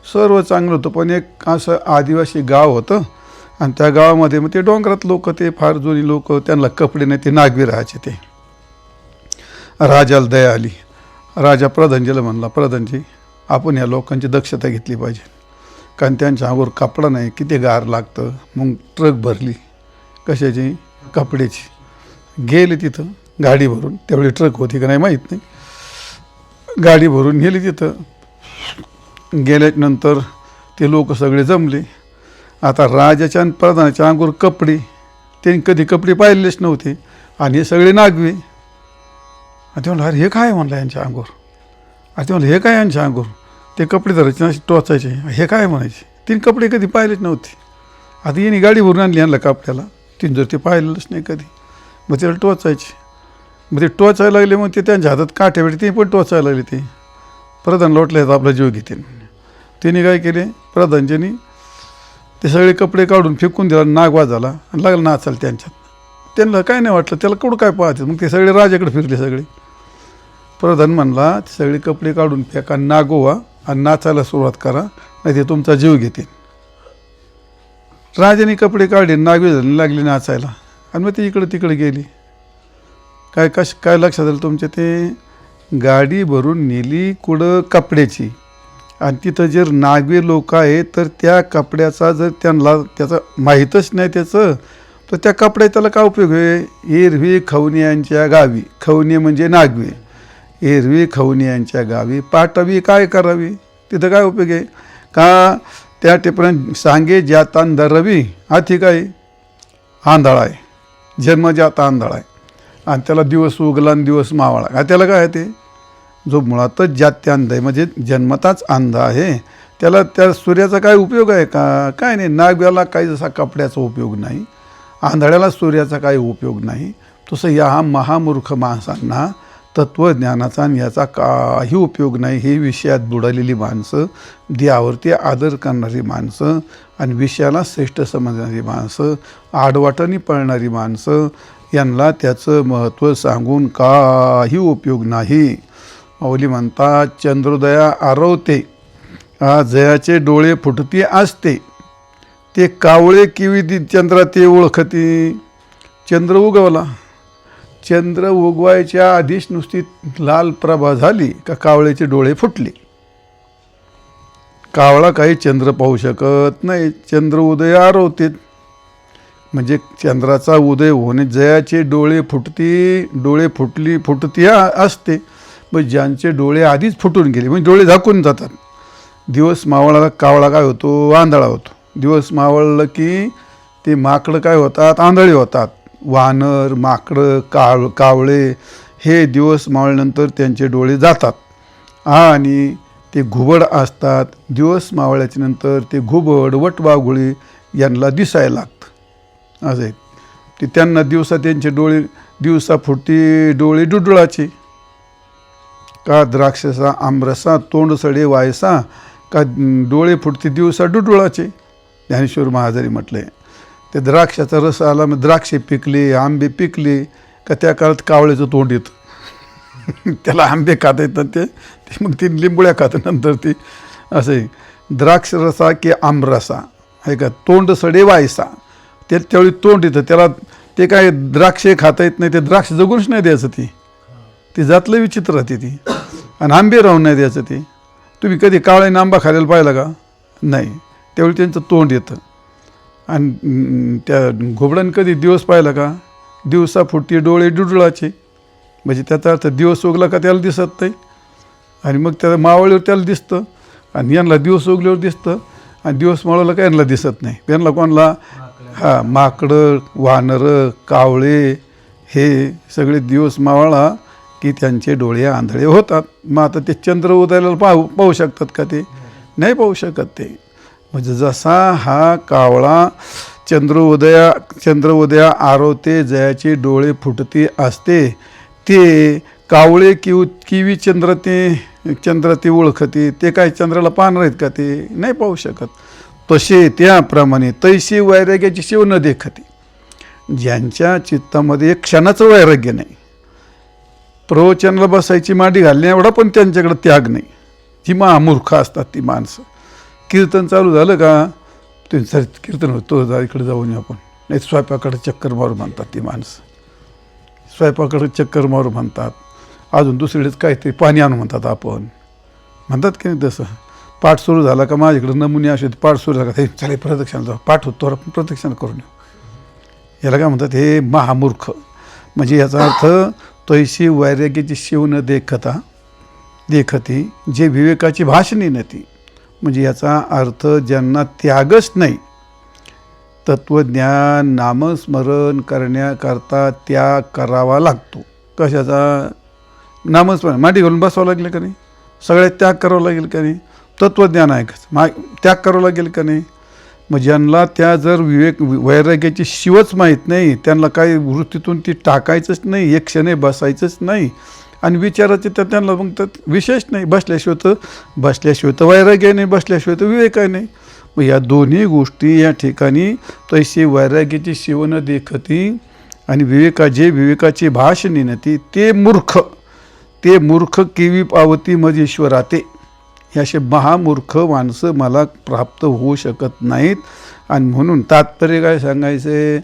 सर्व चांगलं होतं. पण एक असं आदिवासी गाव होतं, आणि त्या गावामध्ये मग ते डोंगरात लोक, ते फार जुनी लोक, त्यांना कपडे नाही, ते नागवी राहायचे. ते राजाला दया आली. राजा प्रधानजीला म्हणला, प्रधानजी आपण या लोकांची दक्षता घेतली पाहिजे, कारण त्यांच्या अंगावर कपडा नाही, किती गार लागतं. मग ट्रक भरली कशाची? कपड्याची. गेले तिथं गाडी भरून, त्यावेळी ट्रक होती का नाही माहीत नाही, गाडी भरून नेली तिथं. गेल्यानंतर ते लोक सगळे जमले. आता राजाच्या आणि प्रधानाच्या अंगावर कपडे, त्यांनी कधी कपडे पाहिलेच नव्हते आणि हे सगळे नागवे. आणि ते म्हणलं अरे हे काय म्हणलं यांच्या अंगावर, अरे ते म्हणलं हे काय यांच्या अंगावर, ते कपडे धरायचे असे टोचायचे, हे काय म्हणायचे, तिने कपडे कधी पाहिलेच नव्हते. आता यांनी गाडी भरून आणली यांना कपड्याला, तिने जर ते पाहिलेलंच नाही कधी, मग त्याला टोचायचे. मग ते टोचायला लागले, मग ते त्यांच्या हातात काठ्या भेटते, ते पण टोचायला लागले. ते प्रधान लोटले तर आपला जीव घेते. त्यांनी काय केले, प्रधानच्यानी ते सगळे कपडे काढून फेकून दिला, नागवा झाला आणि लागला नाचायला त्यांच्यात. त्यांना काय नाही वाटलं, त्याला कुठं काय पाहते. मग ते सगळे राजाकडे फिरले सगळे. प्रधान म्हणला ते सगळे कपडे काढून फेका, नागोवा आणि नाचायला सुरुवात करा, नाही ते तुमचा जीव घेते. राजाने कपडे काढले, नागवे झाले, लागले नाचायला आणि मग ते इकडे तिकडे गेली. काय लक्षात आलं तुमच्या, ते गाडी भरून नेली कुठं कपड्याची, आणि तिथं जर नागवे लोक आहेत तर त्या कपड्याचा जर त्यांना त्याचं माहीतच नाही त्याचं, तर त्या कपड्याचा त्याला काय उपयोग आहे. एरवी खवनियांच्या गावी, खवने म्हणजे नागवे, एरवी खवनियांच्या गावी पाटावी काय करावी, तिथं काय उपयोग आहे का. त्या टिपण सांगे ज्यात अंधारवी, हा ठीक आहे, आंधळा आहे, जन्मजात आंधळा आहे आणि त्याला दिवस उगला आणि दिवस मावळा, का त्याला काय आहे ते, जो मुळातच जात्यांध आहे म्हणजे जन्मताच अंध आहे, त्याला त्या सूर्याचा काय उपयोग आहे का, काय नाही. नागव्याला काही जसा कपड्याचा उपयोग नाही, आंधळ्याला सूर्याचा काही उपयोग नाही, तसं या महामूर्ख माणसांना तत्त्वज्ञानाचा आणि याचा काही उपयोग नाही. ही विषयात बुडालेली माणसं, देवावरती आदर करणारी माणसं आणि विषयाला श्रेष्ठ समजणारी माणसं, आडवाटाने पळणारी माणसं, यांना त्याचं महत्त्व सांगून काही उपयोग नाही. माऊली म्हणतात चंद्रोदया आरवते, जयाचे डोळे फुटती असते, ते कावळे किवी चंद्रा ते ओळखती. चंद्र उगवला, चंद्र उगवायच्या आधीच नुसती लाल प्रभा झाली का कावळ्याचे डोळे फुटले. कावळा काही चंद्र पाहू शकत नाही, चंद्र उदय आरवते म्हणजे चंद्राचा उदय होणे, जयाचे डोळे फुटती असते. मग ज्यांचे डोळे आधीच फुटून गेले म्हणजे डोळे झाकून जातात. दिवस मावळाला कावळा काय होतो, आंधळा होतो. दिवस मावळलं की ते माकडं काय होतात, आंधळे होतात. वानर, माकडं, कावळे हे दिवस मावळल्यानंतर त्यांचे डोळे जातात आणि ते घुबड असतात. दिवस मावळल्याच्या नंतर ते घुबड, वटवाघुळे यांना दिसायला लागतं. असं आहे ते, त्यांना दिवसा त्यांचे डोळे दिवसा फुटते डोळे डुडुळाचे, का द्राक्षसा आमरसा तोंड सडे वायसा, का डोळे फुटते दिवसा डुडुळाचे. ज्ञानेश्वर महाराजांनी म्हटलं आहे. ते द्राक्षाचा रस आला, मग द्राक्षे पिकले, आंबे पिकले का त्या काळात कावळ्याचं तोंड येतं त्याला आंबे खाता येतात, ते मग ती लिंबुळ्या खातं नंतर ती. असे द्राक्ष रसा की आमरसा आहे का, तोंड सडे वायसा, ते त्यावेळी तोंड येतं त्याला. ते काय द्राक्षे खाता येत नाही, ते द्राक्ष जगूनच नाही द्यायचं, ती जातलं विचित्र राहते ती. आणि आंबे राहून नाही द्यायचं ते. तुम्ही कधी कावळ्याने आंबा खायला पाहिला का, नाही, त्यावेळी त्यांचं तोंड येतं. आणि त्या घोबडांनी कधी दिवस पाहिला का, दिवसा फुटते डोळे डुडुळाचे, म्हणजे त्याचा अर्थ दिवस उगला का त्याला दिसत नाही आणि मग त्याला मावळल्यावर त्याला दिसतं, आणि यांना दिवस उगल्यावर दिसतं, आणि दिवस मावळला का यांना दिसत नाही. यांना कोणाला, माकडं, वानरं, कावळे हे सगळे दिवस मावळला की त्यांचे डोळे आंधळे होतात. मग आता ते चंद्र उदयाला पाहू शकतात का, ते नाही पाहू शकत. ते म्हणजे जसा हा कावळा चंद्र उदया आरवते, जयाचे डोळे फुटते असते, ते कावळे किवी चंद्र ते ओळखते, ते काय चंद्राला पाहणार आहेत का, ते नाही पाहू शकत. तसे त्याप्रमाणे तैसे वैराग्याची शिव न देखते, ज्यांच्या चित्तामध्ये एक क्षणाचं वैराग्य नाही, प्रवचनाला बसायची मांडी घालणे एवढा पण त्यांच्याकडे त्याग नाही, जी महामूर्ख असतात ती माणसं. कीर्तन चालू झालं का, ते सर कीर्तन होतो इकडे जाऊन आपण, नाही स्वयंपाकडे चक्कर मारू म्हणतात ती माणसं, स्वयंपाकडे चक्कर मारू म्हणतात. अजून दुसरीकडेच काहीतरी पाणी आणू म्हणतात आपण, म्हणतात की नाही तसं. पाठ सुरू झाला का, माझ्याकडे नमुने असे, पाठ सुरू झाला का, हे चालेल प्रदक्षिणा जाऊ, पाठ होतो आपण प्रदक्षिणा करून येऊ. याला काय म्हणतात, हे महामूर्ख. म्हणजे याचा अर्थ तैशी वैराग्याची शिव न देखती जे विवेकाची भाषणी नती. म्हणजे याचा अर्थ ज्यांना त्यागच नाही, तत्वज्ञान नामस्मरण करण्याकरता त्याग करावा लागतो. कशाचा? नामस्मरण मांडी घालून बसावं लागेल का नाही? सगळ्यात त्याग करावं लागेल का नाही? तत्वज्ञान आहे का त्याग करावं लागेल का नाही? मग ज्यांना त्या जर वैराग्याची शिवच माहीत नाही, त्यांना काही वृत्तीतून ती टाकायचंच नाही, एक क्षणे बसायचंच नाही आणि विचाराचे तर त्यांना मग तर विशेष नाही. बसल्याशिवाय तर वैराग्य नाही, बसल्याशिवाय तर विवेक आहे नाही. मग या दोन्ही गोष्टी या ठिकाणी तैशी वैराग्याची शिव न देखती आणि विवेकाची भाषणी नती ते मूर्ख केवी पावती मज ईश्वराते. हे असे महामूर्ख माणसं मला प्राप्त होऊ शकत नाहीत. आणि म्हणून तात्पर्य काय सांगायचे?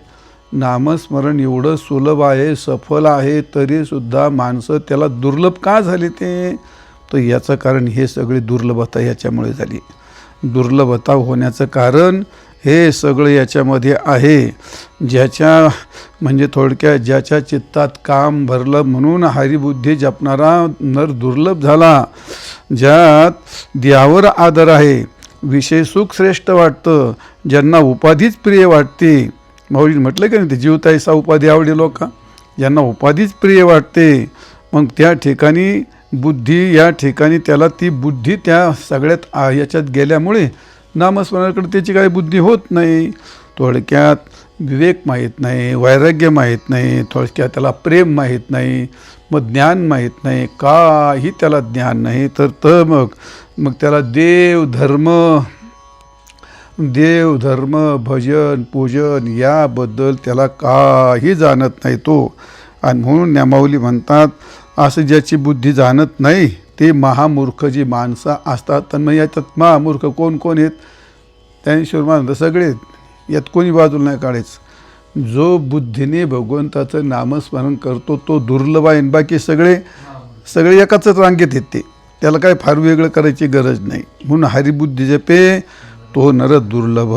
नामस्मरण एवढं सुलभ आहे, सफल आहे, तरीसुद्धा माणसं त्याला दुर्लभ का झाले ते? तर याचं कारण हे सगळे दुर्लभता याच्यामुळे झाली. दुर्लभता होण्याचं कारण हे सगळं याच्यामध्ये आहे. म्हणजे थोडक्यात ज्याच्या चित्तात काम भरलं म्हणून हरिबुद्धी जपणारा नर दुर्लभ झाला. ज्यात देवावर आदर आहे, विषय सुख श्रेष्ठ वाटतं, ज्यांना उपाधीच प्रिय वाटते. माऊली म्हटलं की नाही, ते जीवताईसा उपाधी आवडी लोका, ज्यांना उपाधीच प्रिय वाटते, मग त्या ठिकाणी बुद्धी या ठिकाणी त्याला ती बुद्धी त्या सगळ्यात याच्यात गेल्यामुळे नामस्मरणाकडे त्याची काही बुद्धी होत नाही. थोडक्यात विवेक माहीत नाही, वैराग्य माहीत नाही, थोडक्यात त्याला प्रेम माहीत नाही, मग ज्ञान माहीत नाही, काही त्याला ज्ञान नाही. तर मग त्याला देवधर्म भजन पूजन याबद्दल त्याला काही जाणत नाही तो. आणि म्हणून न्यामाऊली म्हणतात, असं ज्याची बुद्धी जाणत नाही ते महामूर्ख जी माणसं असतात. तर मग याच्यात महामूर्ख कोण आहेत? ज्ञानेश्वर म्हणतात सगळे, यात कोणी बाजूला नाही काढायचं. जो बुद्धीने भगवंताचं नामस्मरण करतो तो दुर्लभ आहे. बाकी सगळे एकाच रांगेत येते, त्याला काय फार वेगळं करायची गरज नाही. म्हणून हरिबुद्धी जपे तो नर दुर्लभ,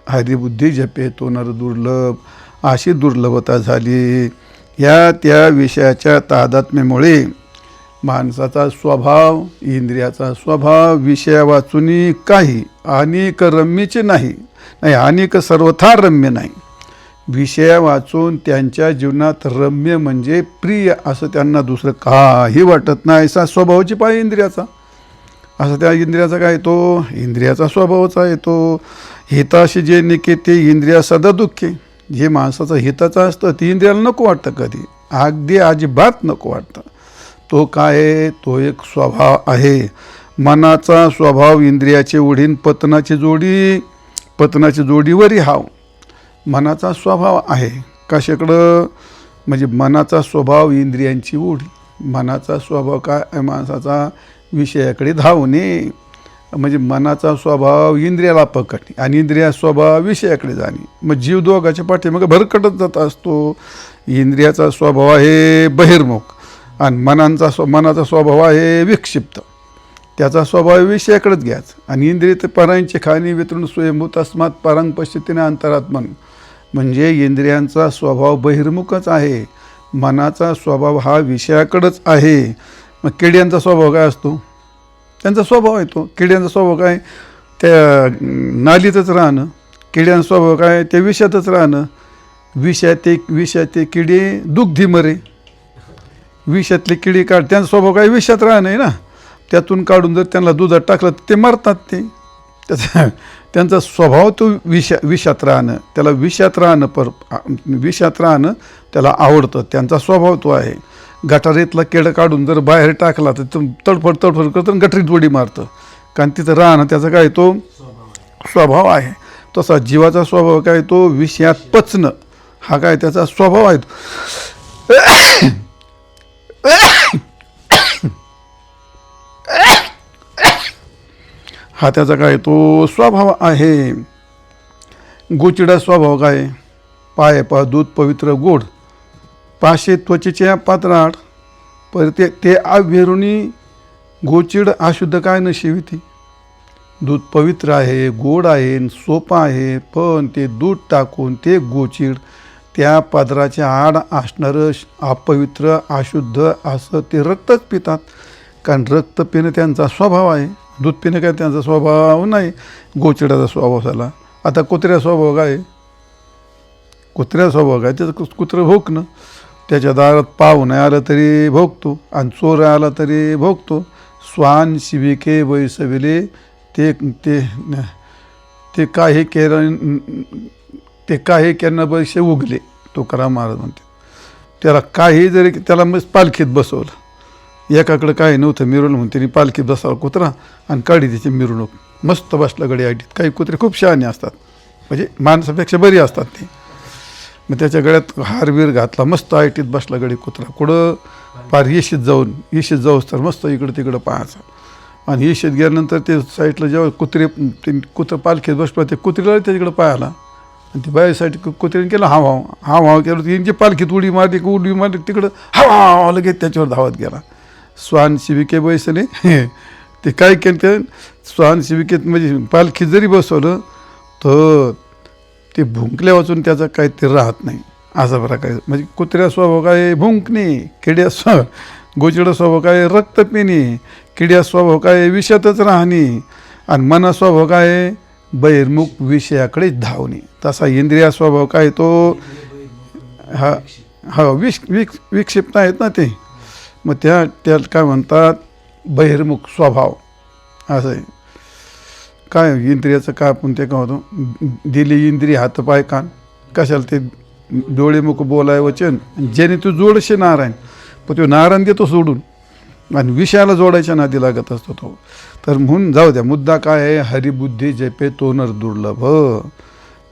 हरिबुद्धी जपे तो नर दुर्लभ. अशी दुर्लभता झाली. त्या विषयाच्या तादात्म्यामुळे माणसाचा स्वभाव, इंद्रियाचा स्वभाव विषया वाचूनी काही अनेक रम्यचे नाही, अनेक सर्वथा रम्य नाही. विषया वाचून त्यांच्या जीवनात रम्य म्हणजे प्रिय असं त्यांना दुसरं काही वाटत नाही. असा स्वभावाची पाय इंद्रियाचा, असं त्या इंद्रियाचा काय तो इंद्रियाचा स्वभावच आहे तो. हिताशी जे निके ते इंद्रिया सदा दुःखे. जे माणसाचं हिताचं असतं ते इंद्रियाला नको वाटतं, कधी अगदी अजिबात नको वाटतं. तो काय आहे? तो एक स्वभाव आहे. मनाचा स्वभाव इंद्रियाचे ओढीन पतनाची जोडीवरी हाव. मनाचा स्वभाव आहे कशाकडं? म्हणजे मनाचा स्वभाव इंद्रियांची ओढ. मनाचा स्वभाव काय? माणसाचा विषयाकडे धावणे. म्हणजे मनाचा स्वभाव इंद्रियाला पकडणे आणि इंद्रिया स्वभाव विषयाकडे जाणे. मग जीव दोघाच्या पाठीमागे भरकटत जात असतो. इंद्रियाचा स्वभाव आहे बहिर्मुख आणि मनाचा स्वभाव आहे विक्षिप्त. त्याचा स्वभाव विषयाकडेच घ्यायचा. आणि इंद्रिय ते परांची खाणी वितरून स्वयंभू तस्मात परांग पश्चितीने अंतरात्मन. म्हणजे इंद्रियांचा स्वभाव बहिर्मुखच आहे, मनाचा स्वभाव हा विषयाकडेच आहे. मग किड्यांचा स्वभाव काय असतो? त्यांचा स्वभाव आहे तो. किड्यांचा स्वभाव काय? त्या नालीतच राहणं. किड्यांचा स्वभाव काय? त्या विषयातच राहणं. विषयात किडे दुग्धी मरे. विषातले किडे काढ, त्यांचा स्वभाव काय? विषात राहणं आहे ना. त्यातून काढून जर त्यांना दुधात टाकलं तर ते मरतात. त्यांचा स्वभाव तो विषात राहणं, त्याला विषात राहणं त्याला आवडतं. त्यांचा स्वभाव तो आहे. गटारीतला केडं काढून जर बाहेर टाकला तर तडफड करतं, गटरीत उडी मारतं. कारण तिथं राहणं त्याचा काय? तो स्वभाव आहे. तसा जीवाचा स्वभाव काय? तो विषयात पचणं हा काय त्याचा स्वभाव आहे. हा त्याचा काय? तो स्वभाव आहे. गोचिडा स्वभाव काय? पाय दूध पवित्र गोड, पाशे त्वचेच्या पात्राट, पर ते आव्हेरुनी गोचिड अशुद्ध काय न शिविती. दूध पवित्र आहे, गोड आहे, सोपं आहे, पण ते दूध टाकून ते गोचिड त्या पदराच्या आड असणारं अपवित्र अशुद्ध असं ते रक्तच पितात. कारण रक्त पिणं त्यांचा स्वभाव आहे, दूध पिणं काय त्यांचा स्वभाव नाही. गोचिडाचा स्वभाव झाला. आता कुत्र्या स्वभाव काय? कुत्र्या स्वभाव काय? त्याचं कुत्रं भोकणं. त्याच्या दारात पाव नाही आलं तरी भोगतो आणि चोर आला तरी भोगतो. स्वान शिविके बैसविले ते ते ते काही केलं ते काही केलं पैसे उगले, तुकाराम महाराज म्हणते. त्याला काही जरी त्याला मग पालखीत बसवलं, एकाकडं काही नव्हतं मिरवलं म्हणून त्यांनी पालखीत बसावं कुत्रा आणि काढी त्याची मिरवणूक. मस्त बसला गडी आयटीत. काही कुत्रे खूप शहाणे असतात, म्हणजे माणसापेक्षा बरी असतात ते. मग त्याच्या गळ्यात हारवीर घातला, मस्त आयटीत बसला गडी कुत्रा. कुठं पार येशीत जाऊस तर मस्त इकडं तिकडं पाहायचं. आणि येशीत गेल्यानंतर ते साईडला जेव्हा कुत्रं पालखीत बसलं, ते कुत्रीला त्याच्याकडं पाहायला आणि ती बायासाठी कुत्र्याने केलं हाव केलं. यांची पालखीत उडी मारली तिकडं हाव लगेच त्याच्यावर धावत गेला. स्वान शिविके बैसले ते काय केलं, ते स्वान शिविकेत म्हणजे पालखीत जरी बसवलं तर ते भुंकल्या वाचून त्याचा काहीतरी राहत नाही, असा प्रकारे. म्हणजे कुत्र्या स्वभाव काय भुंकणे, किड्या गोचिडा स्वभाव काय रक्त पिणे, किड्या स्वभाव काय विषातच राहणे, आणि मना स्वभाव काय बहिर्मुख विषयाकडे धावणे. तसा इंद्रिया स्वभाव काय तो हा विक्षिप्त आहेत ना ते. मग त्याला काय म्हणतात बहिर्मुख स्वभाव असं आहे. काय इंद्रियाचं काय आपण ते काय होतं, दिली इंद्रिय हात पाय कान, कशाला ते डोळे मुख बोलाय वचन, ज्याने तू जोडशे नारायण, पण तो नारायण देतो सोडून आणि विषयाला जोडायच्या नादी लागत असतो तो. तर म्हणून जाऊ द्या, मुद्दा काय आहे, हरिबुद्धी जपे तो नर दुर्लभ.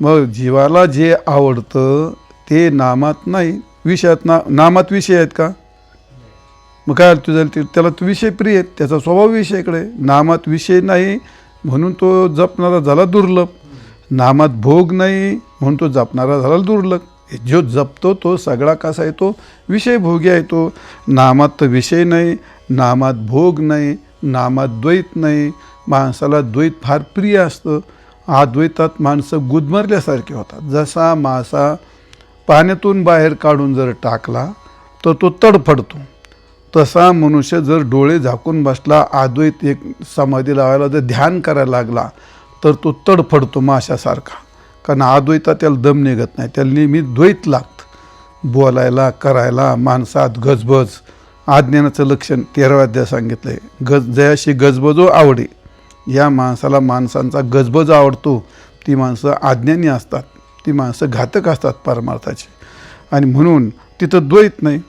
मग जीवाला जे आवडतं ते नामात नाही, विषयात. नामात विषय आहेत का? मग काय तुझ्या त्याला तो विषय प्रिय आहेत, त्याचा स्वभाव विषयाकडे. नामात विषय नाही म्हणून तो जपणारा झाला दुर्लभ. नामात भोग नाही म्हणून तो जपणारा झाला दुर्लभ. जो जपतो तो सगळा कसा आहे, तो विषय भोगी आहे. तो नामात तर विषय नाही, नामात भोग नाही, नामात द्वैत नाही. माणसाला द्वैत फार प्रिय असतं. अद्वैतात माणसं गुदमरल्यासारखे होतात. जसा मासा पाण्यातून बाहेर काढून जर टाकला तर तो तडफडतो, तसा मनुष्य जर डोळे झाकून बसला, अद्वैत एक समाधी लावायला जर ध्यान करायला लागला तर तो तडफडतो माशासारखा. कारण अद्वैतात त्याला दम निघत नाही, त्याला नेहमी द्वैत लागतं बोलायला करायला. माणसात गजबज, अज्ञानाचं लक्षण 13व्या अध्यायात सांगितलं आहे. जयाशी गजबजो आवडे. या माणसाला माणसांचा गजबज आवडतो. ती माणसं अज्ञानी असतात, ती माणसं घातक असतात परमार्थाची. आणि म्हणून तिथं द्वैत नाही.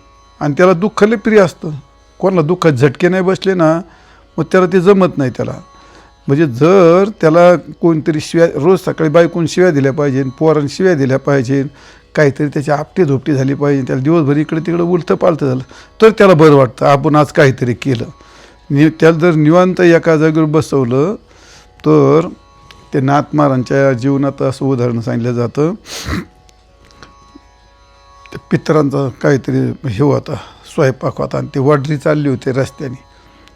आणि त्याला दुःख लय प्रिय असतं. कोणाला दुःखात झटके नाही बसले ना, मग त्याला ते जमत नाही त्याला. म्हणजे जर त्याला कोणतरी शिव्या, रोज सकाळी बायकोन शिव्या दिल्या पाहिजे, पोरांनी शिव्या दिल्या पाहिजे, काहीतरी त्याची आपटी झोपटी झाली पाहिजे, त्याला दिवसभर इकडे तिकडे उलटं पालतं झालं तर त्याला बरं वाटतं आपण आज काहीतरी केलं. त्याला जर निवांत एका जागेवर बसवलं तर ते नाथ महाराजांच्या जीवनात असं उदाहरण सांगितलं जातं. पितरांचा काहीतरी हे होता, स्वयंपाक होता, आणि ते वाडरी चालली होती रस्त्याने.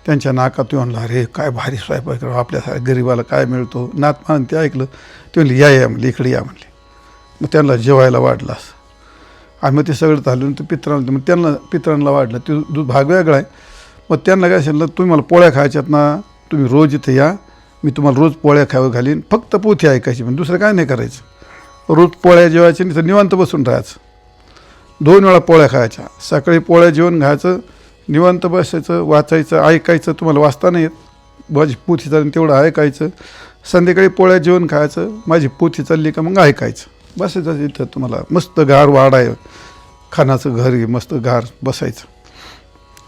त्यांच्या नाकात येऊन म्हणला, अरे काय भारी स्वयंपाक करा, आपल्या गरीबाला काय मिळतो. नाथ महाराज ते ऐकलं, ते म्हणले या म्हणले, इकडे या म्हणले. मग त्यांना जेवायला वाढलं असं. आणि मग ते सगळं चालून ते पितरांना, मग पितरांना वाढलं. ते दूध भाग वेगळा आहे. मग त्यांना काय सांगितलं, तुम्ही मला पोळ्या खायच्यात ना, तुम्ही रोज इथे या, मी तुम्हाला रोज पोळ्या खावं घालीन, फक्त पोथी ऐकायची, म्हणजे दुसरं काय नाही करायचं. रोज पोळ्या जेवायची नाही तर निवांत बसून राहायचं. 2 वेळा पोळ्या खायच्या. सकाळी पोळ्या जेवण घ्यायचं, निवांत बसायचं, वाचायचं, ऐकायचं. तुम्हाला वाचता नाही येत, माझी पोथी चालली तेवढं ऐकायचं. संध्याकाळी पोळ्या जेवण खायचं, माझी पोथी चालली का मग ऐकायचं. बसायचं इथं. तुम्हाला मस्त गार वाडा आहे, खानाचं घर आहे, मस्त गार बसायचं.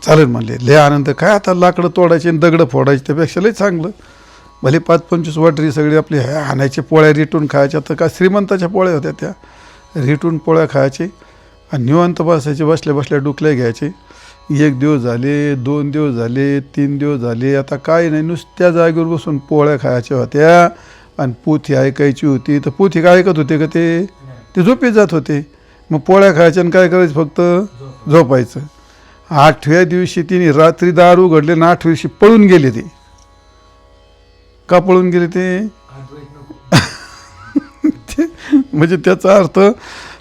चालेल म्हणले. लय आनंद. काय आता लाकडं तोडायचे आणि दगडं फोडायचे, त्यापेक्षा लय चांगलं. भले 5-25 वाटरी सगळी आपली आणायची, पोळ्या रिटून खायच्या. तर काय श्रीमंताच्या पोळ्या होत्या त्या, रिटून पोळ्या खायचे आणि निवांत बसायचे. बसल्या बसल्या डुकल्या घ्यायचे. 1 दिवस झाले, 2 दिवस झाले, 3 दिवस झाले. आता काय नाही, नुसत्या जागेवर बसून पोळ्या खायच्या होत्या आणि पोथी ऐकायची होती. तर पोथी काय ऐकत होते का ते झोपे जात होते. मग पोळ्या खायच्या आणि काय करायचं, फक्त झोपायचं. 8व्या दिवशी तिने रात्री दार उघडले आणि 8व्या दिवशी पळून गेले. ते का पळून गेले ते म्हणजे त्याचा अर्थ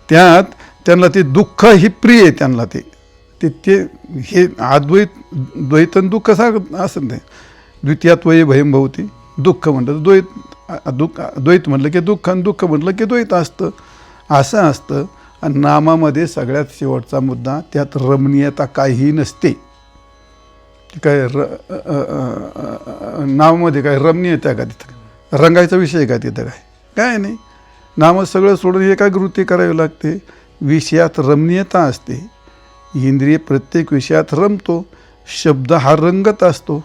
त्यात त्यांना ते दुःख ही प्रिय आहे. त्यांना ते ते ते हे द्वैतन दुःख सारखं असं नाही. द्वितीयात्वयी भयम भवती. दुःख म्हटलं द्वैत म्हटलं की दुःख आणि दुःख म्हटलं की द्वैत असतं, असं असतं. आणि नामामध्ये सगळ्यात शेवटचा मुद्दा, त्यात रमणीयता काहीही नसते. काय नावामध्ये काय रमणीयता का तिथं? रंगायचा विषय का तिथं? काय नाही. नाम सगळं सोडून एकाग्रवृत्ती करावी लागते. विषयात रमणीयता असते. इंद्रिय प्रत्येक विषयात रमतो. शब्द हा रंगत असतो,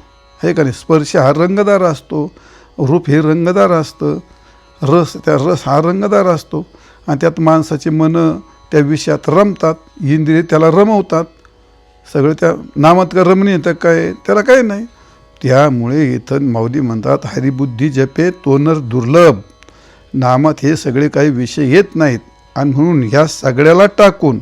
हे का नाही? स्पर्श हा रंगदार असतो, रूप हे रंगदार असतं, रस हा रंगदार असतो. आणि त्यात माणसाचे मन त्या विषयात रमतात, इंद्रिय त्याला रमवतात. सगळं त्या नामात का रमणीयता काय? त्याला काय नाही. त्यामुळे इथं माऊली म्हणतात, हरिबुद्धी जपे तो नर दुर्लभ. नामात हे सगळे काही विषय येत नाहीत. आणि म्हणून ह्या सगळ्याला टाकून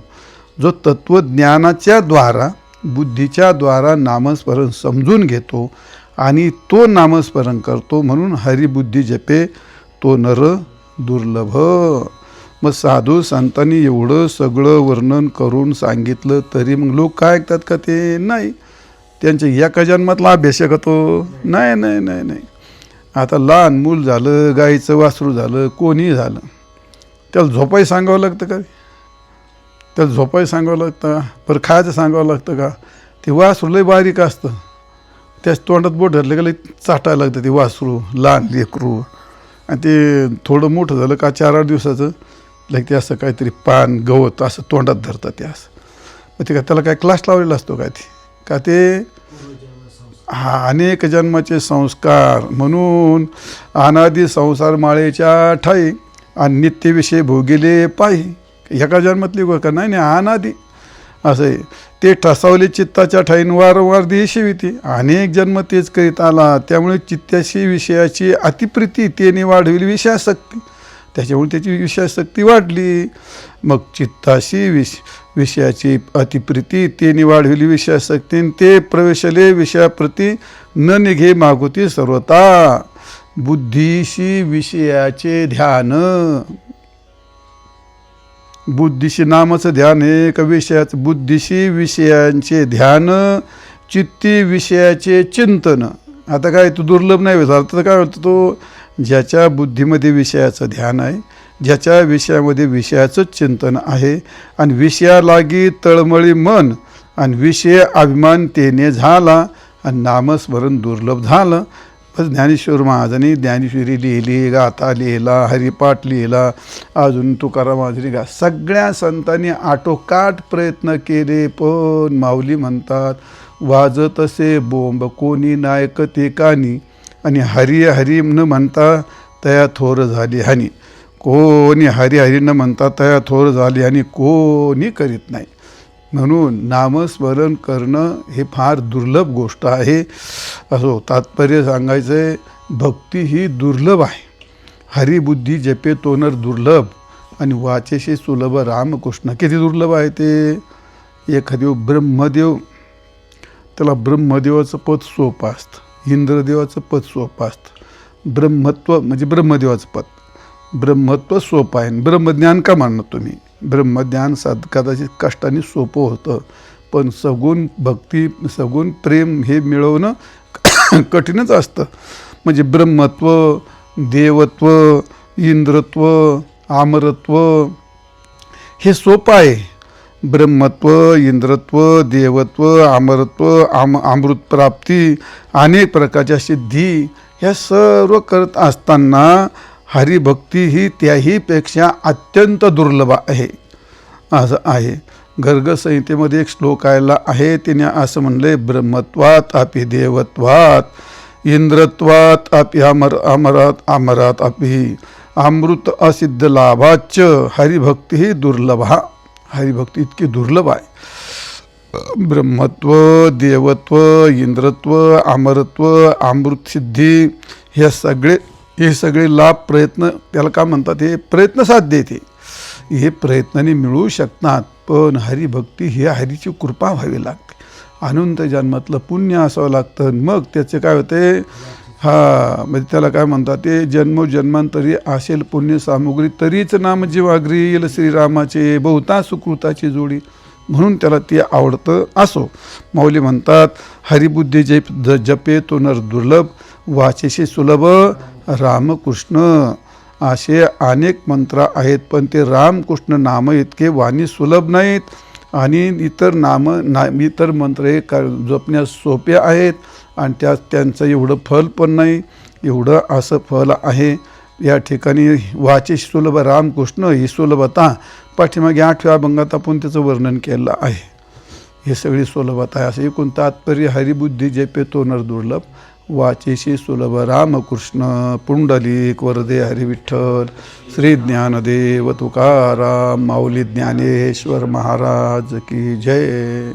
जो तत्त्वज्ञानाच्या द्वारा, बुद्धीच्या द्वारा नामस्मरण समजून घेतो आणि तो नामस्मरण करतो, म्हणून हरिबुद्धी जपे तो नर दुर्लभ. मग साधू संतांनी एवढं सगळं वर्णन करून सांगितलं तरी मग लोक काय ऐकतात का? ते नाही. त्यांच्या एका जन्मातला अभ्यास का तो? नाही नाही नाही नाही. आता लहान मूल झालं, गाईचं वासरू झालं, कोणी झालं, त्याला झोपाई सांगावं लागतं का? त्याला झोपाई सांगावं लागतं, परत खायचं सांगावं लागतं का? ते वासरू लय बारीक असतं, त्याच तोंडात बोट धरलं का लई चाटायला लागतं ते वासरू, लहान लेकरू. आणि ते थोडं मोठं झालं का 4-8 दिवसाचं लाईक ते असं काहीतरी पान गवत असं तोंडात धरतात ते असं. मग ते का त्याला काय क्लास लावलेला असतो काय? ते का ते अनेक जन्माचे संस्कार. म्हणून अनादि संसार माळेच्या ठाई आणि नित्यविषय भोगिले पायी. एका जन्मातली गोष्ट नाही नाही, अनादि असं आहे. ते ठसावले चित्ताच्या ठाईन वारंवार देशिविती. अनेक जन्म तेच करीत आला. त्यामुळे चित्ताशी विषयाची अतिप्रीती तेने वाढविली विषयासक्ती. त्याच्यामुळे त्याची विषयासक्ती वाढली. मग चित्ताशी विषयाची अतिप्रीती तेने वाढविली विषयासक्ती. ते प्रवेशले विषयाप्रती न निघे मागुती सर्वता. बुद्धीशी विषयाचे ध्यान. बुद्धीशी नामाचं ध्यान आहे का विषयाचं? बुद्धीशी विषयांचे ध्यान, चित्ती विषयाचे चिंतन. आता काय तो दुर्लभ नाही झाला तर काय होतं? तो ज्याच्या बुद्धीमध्ये विषयाचं ध्यान आहे, ज्याच्या विषयामध्ये विषयाचं चिंतन आहे, आणि विषयालागी तळमळी मन आणि विषय अभिमान तेने झाला आणि नामस्मरण दुर्लभ झालं. बस ज्ञानेश्वर महाराजांनी ज्ञानेश्वरी लिहिली, गाथा लिहिला, हरिपाठ लिहिला, अजून तुकाराम महाराजांनी सगळ्या संतांनी आटोकाट प्रयत्न केले. पण माऊली म्हणतात, वाजत असे बोंब कोणी नायक ते कानी, आणि हरी हरी न म्हणता तया थोर झाली हानी. कोणी हरी हरी न म्हणता तया थोर झाली आणि कोणी करीत नाही. म्हणून नामस्मरण करणं हे फार दुर्लभ गोष्ट आहे. असो तात्पर्य सांगायचं आहे, भक्ती ही दुर्लभ आहे. हरिबुद्धी जपे तो नर दुर्लभ आणि वाचेशी सुलभ रामकृष्ण. किती दुर्लभ आहे ते. एखादेव ब्रह्मदेव, त्याला ब्रह्मदेवाचं पद सोपं असतं, इंद्रदेवाचं पद सोपं असतं. ब्रह्मत्व म्हणजे ब्रह्मदेवाचं पद, ब्रह्मत्व सोपं आहे. ब्रह्मज्ञान का मानत तुम्ही? ब्रह्मज्ञान कदाचित कष्टाने सोपं होतं, पण सगुण भक्ती, सगुण प्रेम हे मिळवणं कठीणच असतं. म्हणजे ब्रह्मत्व, देवत्व, इंद्रत्व, अमरत्व हे सोपं आहे. ब्रह्मत्व, इंद्रत्व, देवत्व, अमरत्व, अमृतप्राप्ती, अनेक प्रकारच्या सिद्धी ह्या सर्व करत असताना हरिभक्ती ही त्याहीपेक्षा अत्यंत दुर्लभ आहे, असं आहे. गर्गसंहितेमध्ये एक श्लोक आलेला आहे, तिने असं म्हणले, ब्रह्मत्वात अपि देवत्वात, इंद्रत्वात अपि अमरात अपि अमृत असिद्ध लाभाच हरिभक्ती ही दुर्लभा. हरिभक्ती इतकी दुर्लभ आहे. ब्रह्मत्व, देवत्व, इंद्रत्व, अमरत्व, अमृतसिद्धी हे सगळे लाभ प्रयत्न, त्याला काय म्हणतात, हे प्रयत्न साध्य येते, हे प्रयत्नाने मिळू शकतात. पण हरिभक्ती ही हरीची कृपा व्हावी लागते, अनंत जन्मातलं पुण्य असावं लागतं. मग त्याचे काय होते, हा म्हणजे त्याला काय म्हणतात ते जन्मोजन्मांतरी असेल पुण्य सामुग्री तरीच नाम जीवाग्री येईल श्रीरामाचे बहुता सुकृताची जोडी म्हणून त्याला ते आवडतं. असो माऊली म्हणतात हरिबुद्धी जपे तो नर दुर्लभ वाचेशी सुलभ रामकृष्ण. असे अनेक मंत्र आहेत पण ते रामकृष्ण नाम इतके वाणी सुलभ नाहीत आणि इतर मंत्र हे जपण्यास सोपे आहेत आणि त्यांचं एवढं फल पण नाही. एवढं असं फल आहे या ठिकाणी. वाचे सुलभ रामकृष्ण ही सुलभता पाठीमागे 8व्या अभंगात आपण त्याचं वर्णन केलं आहे. हे सगळी सुलभता आहे. असं एकूण तात्पर्य हरिबुद्धी जपे तो नर दुर्लभ वाचेशी सुलभ रामकृष्ण. पुंडलिक वरदे हरिविठ्ठल. श्री ज्ञानदेव तुकाराम माऊली ज्ञानेश्वर महाराज की जय.